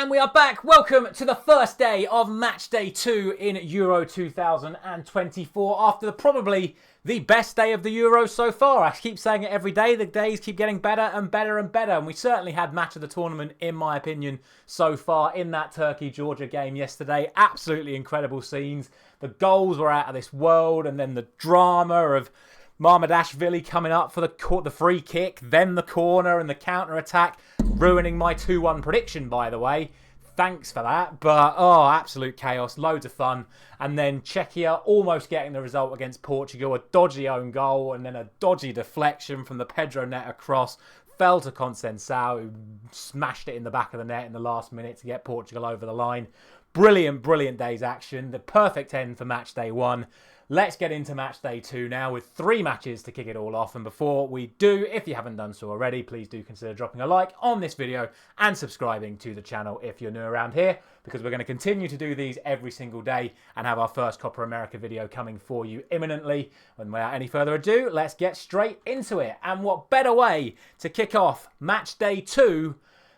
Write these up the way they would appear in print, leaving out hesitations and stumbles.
And we are back. Welcome to the first day of Matchday 2 in Euro 2024 after probably the best day of the Euros so far. I keep saying it every day. The days keep getting better and better and better. And we certainly had match of the tournament, in my opinion, so far in that Turkey-Georgia game yesterday. Absolutely incredible scenes. The goals were out of this world. And then the drama of Marmadashvili coming up for the free kick, then the corner and the counter-attack, ruining my 2-1 prediction, by the way. Thanks for that. But, absolute chaos. Loads of fun. And then Czechia almost getting the result against Portugal. A dodgy own goal and then a dodgy deflection from the Pedro net across. Fell to Conceição, who smashed it in the back of the net in the last minute to get Portugal over the line. Brilliant, brilliant day's action. The perfect end for match day 1. Let's get into match day 2 now with 3 matches to kick it all off. And before we do, if you haven't done so already, please do consider dropping a like on this video and subscribing to the channel if you're new around here, because we're going to continue to do these every single day and have our first Copa America video coming for you imminently. And without any further ado, let's get straight into it. And what better way to kick off match day 2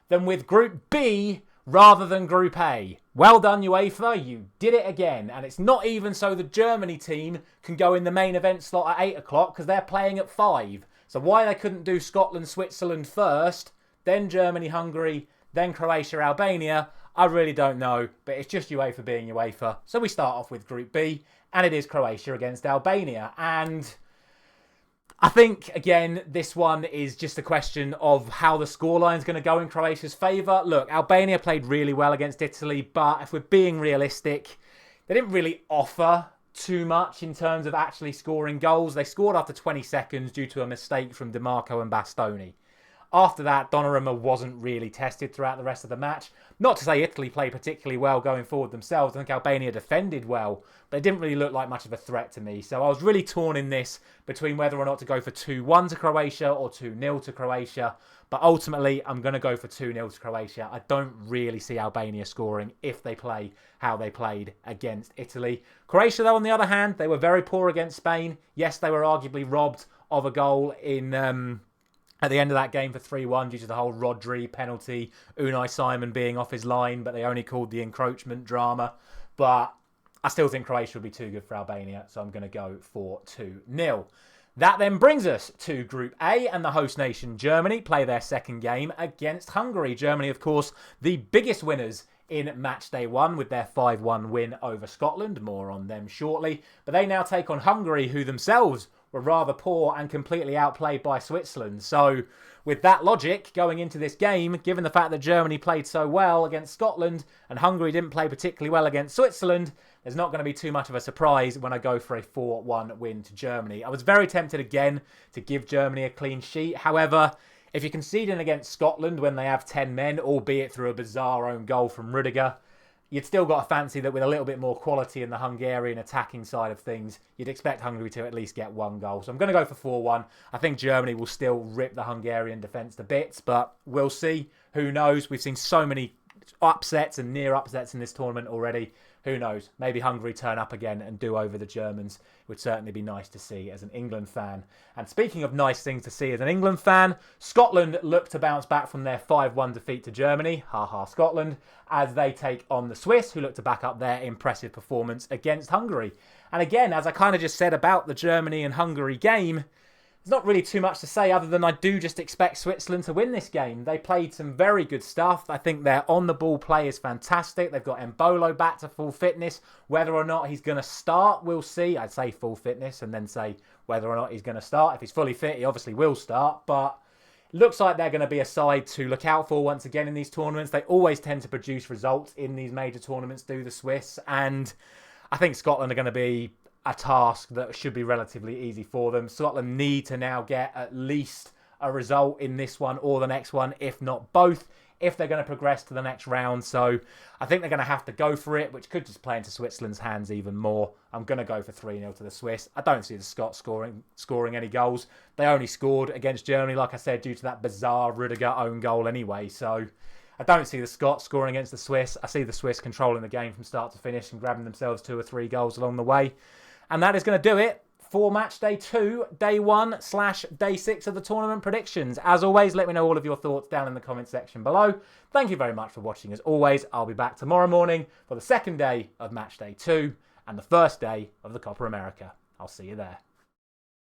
than with Group B rather than Group A. Well done, UEFA. You did it again. And it's not even so the Germany team can go in the main event slot at 8 o'clock because they're playing at 5. So why they couldn't do Scotland, Switzerland first, then Germany, Hungary, then Croatia, Albania, I really don't know. But it's just UEFA being UEFA. So we start off with Group B. And it is Croatia against Albania. And I think, again, this one is just a question of how the scoreline is going to go in Croatia's favour. Look, Albania played really well against Italy, but if we're being realistic, they didn't really offer too much in terms of actually scoring goals. They scored after 20 seconds due to a mistake from DiMarco and Bastoni. After that, Donnarumma wasn't really tested throughout the rest of the match. Not to say Italy played particularly well going forward themselves. I think Albania defended well, but it didn't really look like much of a threat to me. So I was really torn in this between whether or not to go for 2-1 to Croatia or 2-0 to Croatia. But ultimately, I'm going to go for 2-0 to Croatia. I don't really see Albania scoring if they play how they played against Italy. Croatia, though, on the other hand, they were very poor against Spain. Yes, they were arguably robbed of a goal at the end of that game for 3-1 due to the whole Rodri penalty, Unai Simon being off his line, but they only called the encroachment drama. But I still think Croatia would be too good for Albania, so I'm going to go for 2-0. That then brings us to Group A, and the host nation Germany play their second game against Hungary. Germany, of course, the biggest winners in match day 1 with their 5-1 win over Scotland. More on them shortly. But they now take on Hungary, who themselves were rather poor and completely outplayed by Switzerland. So with that logic, going into this game, given the fact that Germany played so well against Scotland and Hungary didn't play particularly well against Switzerland, there's not going to be too much of a surprise when I go for a 4-1 win to Germany. I was very tempted again to give Germany a clean sheet. However, if you're conceding against Scotland when they have 10 men, albeit through a bizarre own goal from Rudiger, you'd still got to fancy that with a little bit more quality in the Hungarian attacking side of things, you'd expect Hungary to at least get 1 goal. So I'm going to go for 4-1. I think Germany will still rip the Hungarian defence to bits, but we'll see. Who knows? We've seen so many upsets and near upsets in this tournament already. Who knows? Maybe Hungary turn up again and do over the Germans. It would certainly be nice to see as an England fan. And speaking of nice things to see as an England fan, Scotland look to bounce back from their 5-1 defeat to Germany. Ha ha, Scotland. As they take on the Swiss, who look to back up their impressive performance against Hungary. And again, as I kind of just said about the Germany and Hungary game, there's not really too much to say other than I do just expect Switzerland to win this game. They played some very good stuff. I think their on-the-ball play is fantastic. They've got Embolo back to full fitness. Whether or not he's going to start, we'll see. I'd say full fitness and then say whether or not he's going to start. If he's fully fit, he obviously will start. But it looks like they're going to be a side to look out for once again in these tournaments. They always tend to produce results in these major tournaments, do the Swiss. And I think Scotland are going to be a task that should be relatively easy for them. Scotland need to now get at least a result in this one or the next one, if not both, if they're going to progress to the next round. So I think they're going to have to go for it, which could just play into Switzerland's hands even more. I'm going to go for 3-0 to the Swiss. I don't see the Scots scoring any goals. They only scored against Germany, like I said, due to that bizarre Rudiger own goal anyway. So I don't see the Scots scoring against the Swiss. I see the Swiss controlling the game from start to finish and grabbing themselves 2 or 3 goals along the way. And that is going to do it for match day 2, day 1/day 6 of the tournament predictions. As always, let me know all of your thoughts down in the comment section below. Thank you very much for watching. As always, I'll be back tomorrow morning for the second day of match day 2 and the first day of the Copa America. I'll see you there.